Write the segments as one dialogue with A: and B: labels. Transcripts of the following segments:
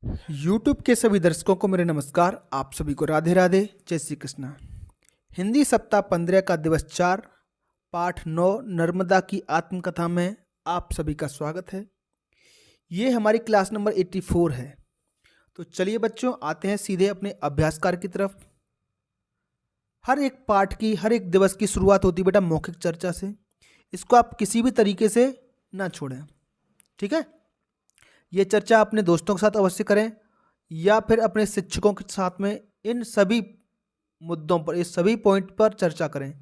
A: YouTube के सभी दर्शकों को मेरे नमस्कार। आप सभी को राधे राधे, जय श्री कृष्ण। हिंदी सप्ताह 15 का दिवस 4 पाठ 9 नर्मदा की आत्मकथा में आप सभी का स्वागत है। ये हमारी क्लास नंबर 84 है। तो चलिए बच्चों, आते हैं सीधे अपने अभ्यास कार्य की तरफ। हर एक पाठ की, हर एक दिवस की शुरुआत होती है बेटा मौखिक चर्चा से। इसको आप किसी भी तरीके से ना छोड़ें, ठीक है। ये चर्चा अपने दोस्तों के साथ अवश्य करें या फिर अपने शिक्षकों के साथ में इन सभी मुद्दों पर, इस सभी पॉइंट पर चर्चा करें।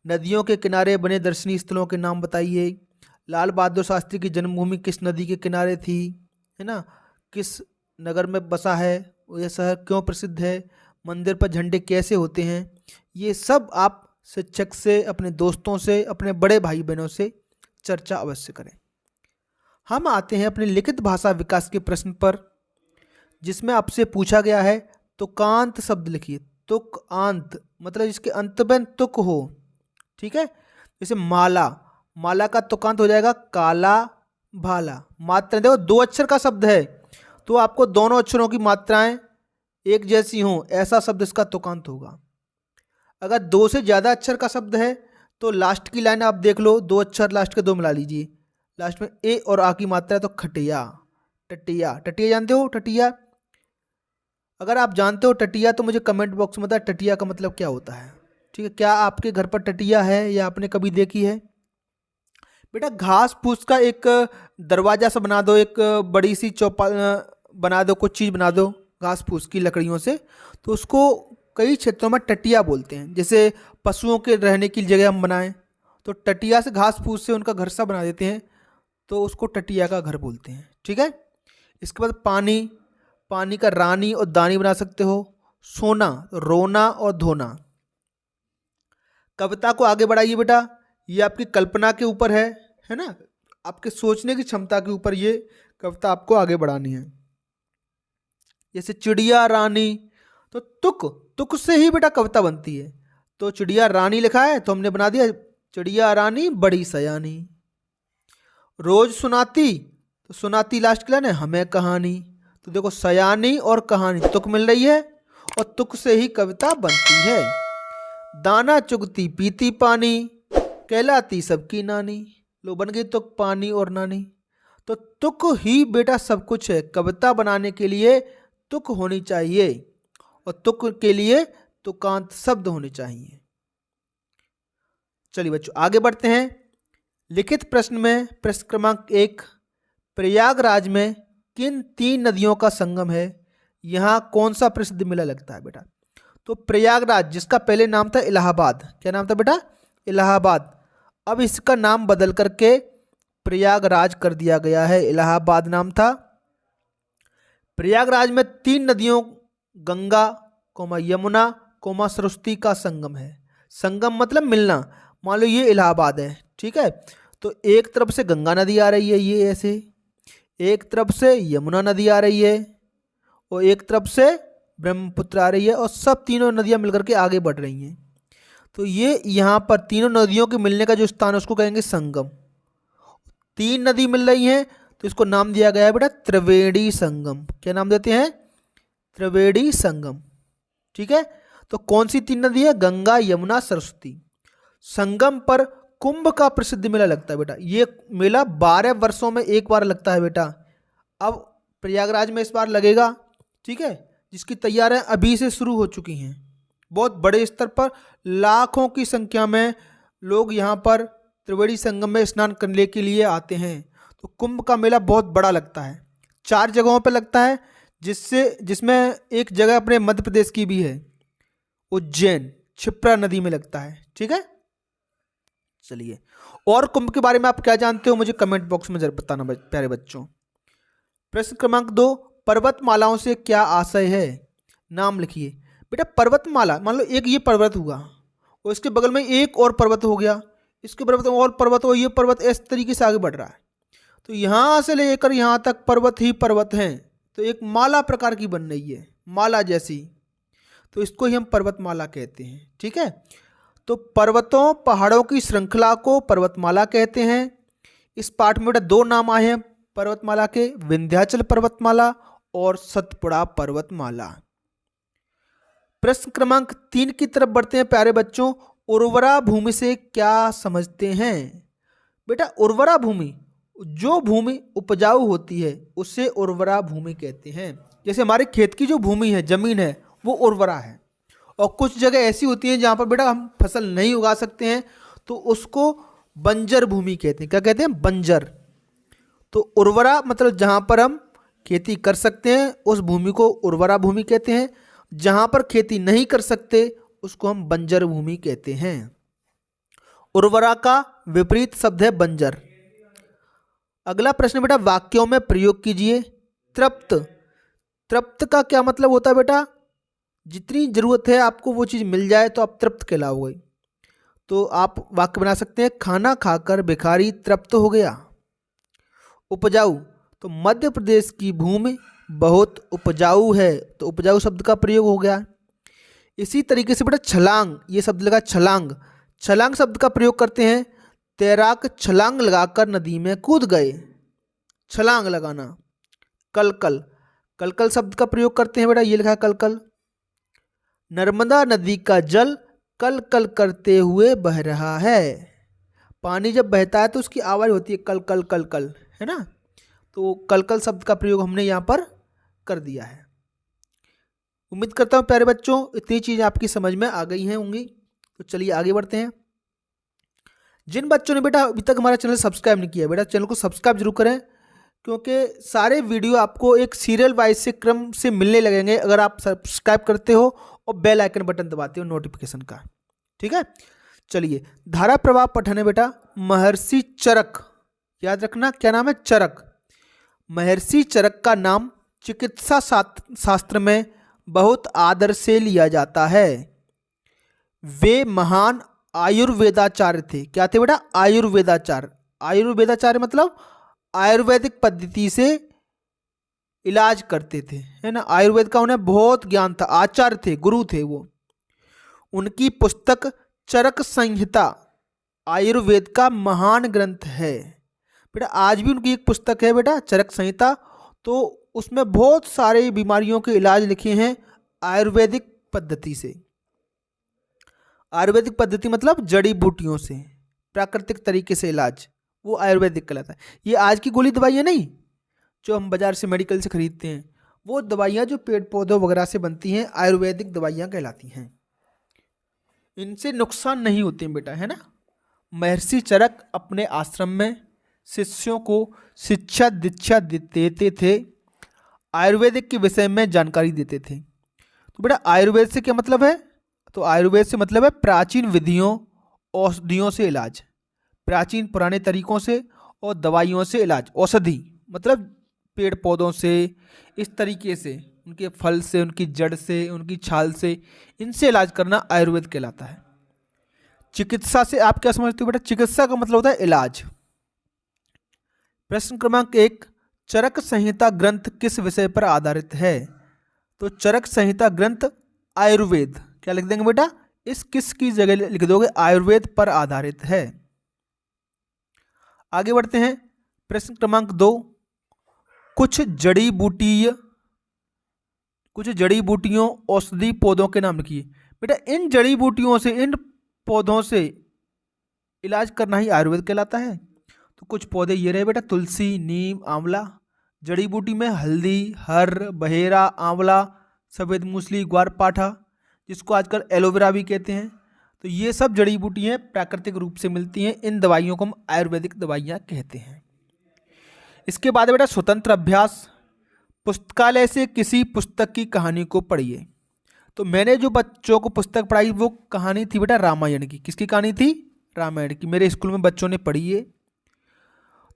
A: नदियों के किनारे बने दर्शनीय स्थलों के नाम बताइए। लाल बहादुर शास्त्री की जन्मभूमि किस नदी के किनारे थी, है ना। किस नगर में बसा है, यह शहर क्यों प्रसिद्ध है, मंदिर पर झंडे कैसे होते हैं। ये सब आप शिक्षक से, अपने दोस्तों से, अपने बड़े भाई बहनों से चर्चा अवश्य करें। हम आते हैं अपने लिखित भाषा विकास के प्रश्न पर, जिसमें आपसे पूछा गया है तुकांत शब्द लिखिए। तुकांत मतलब जिसके अंत में तुक हो, ठीक है। जैसे माला, माला का तुकांत हो जाएगा काला भाला। मात्रा देखो, 2 अक्षर का शब्द है तो आपको दोनों अक्षरों की मात्राएं एक जैसी हों, ऐसा शब्द इसका तुकांत होगा। अगर 2 से ज़्यादा अक्षर का शब्द है तो लास्ट की लाइन आप देख लो, 2 अक्षर लास्ट के 2 मिला लीजिए। लास्ट में ए और आ की मात्रा है तो खटिया, टटिया। टटिया जानते हो, टटिया? अगर आप जानते हो टटिया तो मुझे कमेंट बॉक्स में बताएं टटिया का मतलब क्या होता है, ठीक है। क्या आपके घर पर टटिया है या आपने कभी देखी है? बेटा घास फूस का एक दरवाजा सा बना दो, एक बड़ी सी चौपा बना दो, कुछ चीज़ बना दो घास फूस की लकड़ियों से, तो उसको कई क्षेत्रों में टटिया बोलते हैं। जैसे पशुओं के रहने की जगह हम बनाएं तो टटिया से, घास फूस से उनका घर सा बना देते हैं, तो उसको टटिया का घर बोलते हैं, ठीक है। इसके बाद पानी, पानी का रानी और दानी बना सकते हो। सोना, रोना और धोना। कविता को आगे बढ़ाइए बेटा, ये आपकी कल्पना के ऊपर है ना, आपके सोचने की क्षमता के ऊपर ये कविता आपको आगे बढ़ानी है। जैसे चिड़िया रानी, तो तुक, तुक से ही बेटा कविता बनती है। तो चिड़िया रानी लिखा है तो हमने बना दिया चिड़िया रानी बड़ी सयानी। रोज सुनाती, तो सुनाती लास्ट के लाइन है हमें कहानी। तो देखो सयानी और कहानी तुक मिल रही है और तुक से ही कविता बनती है। दाना चुगती पीती पानी, कहलाती सबकी नानी। लो बन गई तुक, पानी और नानी। तो तुक ही बेटा सब कुछ है। कविता बनाने के लिए तुक होनी चाहिए और तुक के लिए तुकांत शब्द होने चाहिए। चलिए बच्चों आगे बढ़ते हैं। लिखित प्रश्न में प्रश्न क्रमांक 1, प्रयागराज में किन 3 नदियों का संगम है? यहाँ कौन सा प्रसिद्ध मेला लगता है बेटा? तो प्रयागराज, जिसका पहले नाम था इलाहाबाद, क्या नाम था बेटा? इलाहाबाद। अब इसका नाम बदल करके प्रयागराज कर दिया गया है, इलाहाबाद नाम था। प्रयागराज में 3 नदियों गंगा, यमुना, सरस्वती का संगम है। संगम मतलब मिलना। मान लो ये इलाहाबाद है, ठीक है, तो एक तरफ से गंगा नदी आ रही है, ये ऐसे, एक तरफ से यमुना नदी आ रही है और एक तरफ से ब्रह्मपुत्र आ रही है, और सब तीनों नदियां मिलकर के आगे बढ़ रही हैं। तो ये यहाँ पर तीनों नदियों के मिलने का जो स्थान है उसको कहेंगे संगम। 3 नदी मिल रही हैं तो इसको नाम दिया गया है बेटा त्रिवेणी संगम। क्या नाम देते हैं? त्रिवेणी संगम, ठीक है। तो कौन सी 3 नदी है? गंगा, यमुना, सरस्वती। संगम पर कुंभ का प्रसिद्ध मेला लगता है बेटा। ये मेला 12 वर्षों में एक बार लगता है बेटा। अब प्रयागराज में इस बार लगेगा, ठीक है, जिसकी तैयारियां अभी से शुरू हो चुकी हैं। बहुत बड़े स्तर पर लाखों की संख्या में लोग यहाँ पर त्रिवेणी संगम में स्नान करने के लिए आते हैं। तो कुंभ का मेला बहुत बड़ा लगता है, 4 जगहों पर लगता है, जिसमें एक जगह अपने मध्य प्रदेश की भी है, उज्जैन, क्षिप्रा नदी में लगता है, ठीक है। चलिए, और कुंभ के बारे में आप क्या जानते हो मुझे कमेंट बॉक्स में जरूर बताना प्यारे बच्चों। प्रश्न क्रमांक 2, पर्वतमालाओं से क्या आशय है? नाम लिखिए। बेटा पर्वतमाला, मान लो एक ये पर्वत हुआ और इसके बगल में एक और पर्वत हो गया, इसके पर्वत और पर्वत हो, ये पर्वत इस तरीके से आगे बढ़ रहा है, तो यहाँ से लेकर यहाँ तक पर्वत ही पर्वत हैं, तो एक माला प्रकार की बन रही है, माला जैसी, तो इसको ही हम पर्वतमाला कहते हैं, ठीक है। तो पर्वतों, पहाड़ों की श्रृंखला को पर्वतमाला कहते हैं। इस पाठ में बेटा 2 नाम आए हैं पर्वतमाला के, विंध्याचल पर्वतमाला और सतपुड़ा पर्वतमाला। प्रश्न क्रमांक 3 की तरफ बढ़ते हैं प्यारे बच्चों। उर्वरा भूमि से क्या समझते हैं? बेटा उर्वरा भूमि, जो भूमि उपजाऊ होती है उसे उर्वरा भूमि कहते हैं। जैसे हमारे खेत की जो भूमि है, जमीन है, वो उर्वरा है। और कुछ जगह ऐसी होती हैं जहाँ पर बेटा हम फसल नहीं उगा सकते हैं, तो उसको बंजर भूमि कहते हैं। क्या कहते हैं? बंजर। तो उर्वरा मतलब जहाँ पर हम खेती कर सकते हैं उस भूमि को उर्वरा भूमि कहते हैं। जहाँ पर खेती नहीं कर सकते उसको हम बंजर भूमि कहते हैं। उर्वरा का विपरीत शब्द है बंजर। अगला प्रश्न बेटा वाक्यों में प्रयोग कीजिए। तृप्त, तृप्त का क्या मतलब होता है बेटा? जितनी जरूरत है आपको वो चीज़ मिल जाए तो आप तृप्त कहलाओगे। तो आप वाक्य बना सकते हैं, खाना खाकर भिखारी तृप्त हो गया। उपजाऊ, तो मध्य प्रदेश की भूमि बहुत उपजाऊ है, तो उपजाऊ शब्द का प्रयोग हो गया। इसी तरीके से बेटा छलांग, ये शब्द लगा छलांग, छलांग शब्द का प्रयोग करते हैं। तैराक छलांग लगाकर नदी में कूद गए। छलांग लगाना। कलकल, कलकल शब्द का प्रयोग करते हैं बेटा, ये लिखा है कलकल। नर्मदा नदी का जल कल कल करते हुए बह रहा है। पानी जब बहता है तो उसकी आवाज़ होती है कल कल कल कल, है ना? तो कलकल शब्द का प्रयोग हमने यहाँ पर कर दिया है। उम्मीद करता हूँ प्यारे बच्चों इतनी चीज़ें आपकी समझ में आ गई हैं होंगी। तो चलिए आगे बढ़ते हैं। जिन बच्चों ने बेटा अभी तक हमारा चैनल सब्सक्राइब नहीं किया, बेटा चैनल को सब्सक्राइब जरूर करें, क्योंकि सारे वीडियो आपको एक सीरियल वाइज से क्रम से मिलने लगेंगे अगर आप सब्सक्राइब करते हो और बेल आइकन बटन दबाते हो नोटिफिकेशन का। ठीक है, चलिए धारा प्रवाह पठन है बेटा। महर्षि चरक, याद रखना क्या नाम है? चरक। महर्षि चरक का नाम चिकित्सा शास्त्र में बहुत आदर से लिया जाता है। वे महान आयुर्वेदाचार्य थे। क्या थे बेटा? आयुर्वेदाचार्य। आयुर्वेदाचार्य मतलब आयुर्वेदिक पद्धति से इलाज करते थे, है ना? आयुर्वेद का उन्हें बहुत ज्ञान था, आचार्य थे, गुरु थे वो। उनकी पुस्तक चरक संहिता आयुर्वेद का महान ग्रंथ है। बेटा आज भी उनकी एक पुस्तक है बेटा चरक संहिता, तो उसमें बहुत सारे बीमारियों के इलाज लिखे हैं आयुर्वेदिक पद्धति से। आयुर्वेदिक पद्धति मतलब जड़ी बूटियों से, प्राकृतिक तरीके से इलाज, वो आयुर्वेदिक कहलाता है। ये आज की गोली दवाइयाँ नहीं जो हम बाजार से मेडिकल से खरीदते हैं, वो दवाइयाँ जो पेड़ पौधों वगैरह से बनती हैं आयुर्वेदिक दवाइयाँ कहलाती हैं। इनसे नुकसान नहीं होते हैं बेटा, है ना? महर्षि चरक अपने आश्रम में शिष्यों को शिक्षा दीक्षा देते थे, आयुर्वेदिक के विषय में जानकारी देते थे। तो बेटा आयुर्वेद से क्या मतलब है? तो आयुर्वेद से मतलब है प्राचीन विधियों औषधियों से इलाज, प्राचीन पुराने तरीकों से और दवाइयों से इलाज। औषधि मतलब पेड़ पौधों से, इस तरीके से, उनके फल से, उनकी जड़ से, उनकी छाल से, इनसे इलाज करना आयुर्वेद कहलाता है। चिकित्सा से आप क्या समझते हो बेटा? चिकित्सा का मतलब होता है इलाज। प्रश्न क्रमांक 1, चरक संहिता ग्रंथ किस विषय पर आधारित है? तो चरक संहिता ग्रंथ आयुर्वेद, क्या लिख देंगे बेटा? इस किस की जगह लिख दोगे? आयुर्वेद पर आधारित है। आगे बढ़ते हैं। प्रश्न क्रमांक 2, कुछ जड़ी बूटियों औषधि पौधों के नाम लिखिए। बेटा इन जड़ी बूटियों से, इन पौधों से इलाज करना ही आयुर्वेद कहलाता है। तो कुछ पौधे ये रहे बेटा, तुलसी, नीम, आंवला। जड़ी बूटी में हल्दी, हर, बहेरा, आंवला, सफ़ेद मूसली, ग्वारपाठा, जिसको आजकल एलोवेरा भी कहते हैं। तो ये सब जड़ी बूटियाँ प्राकृतिक रूप से मिलती हैं। इन दवाइयों को हम आयुर्वेदिक दवाइयाँ कहते हैं। इसके बाद बेटा स्वतंत्र अभ्यास। पुस्तकालय से किसी पुस्तक की कहानी को पढ़िए। तो मैंने जो बच्चों को पुस्तक पढ़ाई वो कहानी थी बेटा रामायण की। किसकी कहानी थी? रामायण की। मेरे स्कूल में बच्चों ने पढ़ी है।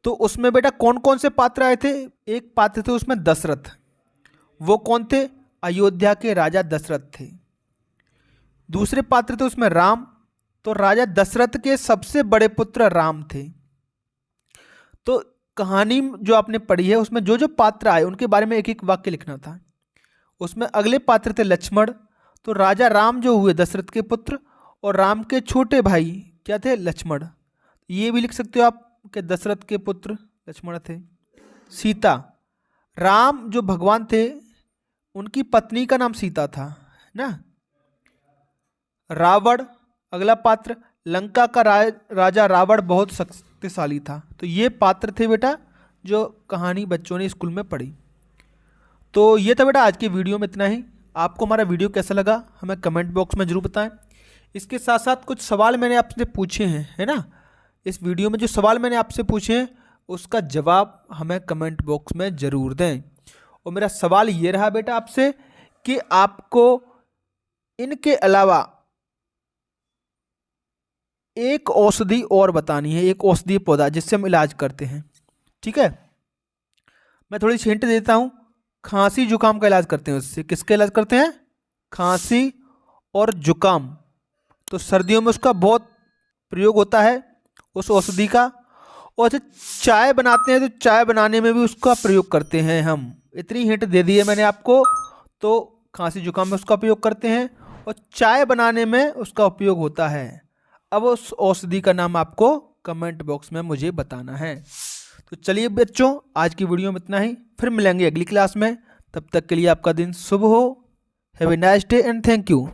A: तो उसमें बेटा कौन कौन से पात्र आए थे? एक पात्र थे उसमें दशरथ। वो कौन थे? अयोध्या के राजा दशरथ थे। दूसरे पात्र थे उसमें राम। तो राजा दशरथ के सबसे बड़े पुत्र राम थे। तो कहानी जो आपने पढ़ी है उसमें जो जो पात्र आए उनके बारे में एक एक वाक्य लिखना था। उसमें अगले पात्र थे लक्ष्मण। तो राजा राम जो हुए दशरथ के पुत्र, और राम के छोटे भाई क्या थे? लक्ष्मण। ये भी लिख सकते हो आप कि दशरथ के पुत्र लक्ष्मण थे। सीता, राम जो भगवान थे उनकी पत्नी का नाम सीता था ना। रावण अगला पात्र, लंका का राजा रावण बहुत शक्तिशाली था। तो ये पात्र थे बेटा जो कहानी बच्चों ने स्कूल में पढ़ी। तो ये था बेटा आज की वीडियो में इतना ही। आपको हमारा वीडियो कैसा लगा हमें कमेंट बॉक्स में ज़रूर बताएं। इसके साथ साथ कुछ सवाल मैंने आपसे पूछे हैं, है ना। इस वीडियो में जो सवाल मैंने आपसे पूछे हैं उसका जवाब हमें कमेंट बॉक्स में ज़रूर दें। और मेरा सवाल ये रहा बेटा आपसे कि आपको इनके अलावा एक औषधि और बतानी है, एक औषधीय पौधा जिससे हम इलाज करते हैं, ठीक है। मैं थोड़ी सी हिंट देता हूँ। खांसी जुकाम का इलाज करते हैं उससे। किसका इलाज करते हैं? खांसी और जुकाम। तो सर्दियों में उसका बहुत प्रयोग होता है उस औषधि का। और जब चाय बनाते हैं तो चाय बनाने में भी उसका प्रयोग करते हैं हम। इतनी हिंट दे दी है मैंने आपको। तो खांसी जुकाम में उसका उपयोग करते हैं और चाय बनाने में उसका उपयोग होता है। अब उस औषधि का नाम आपको कमेंट बॉक्स में मुझे बताना है। तो चलिए बच्चों आज की वीडियो में इतना ही, फिर मिलेंगे अगली क्लास में। तब तक के लिए आपका दिन शुभ हो। Have a nice day and thank you.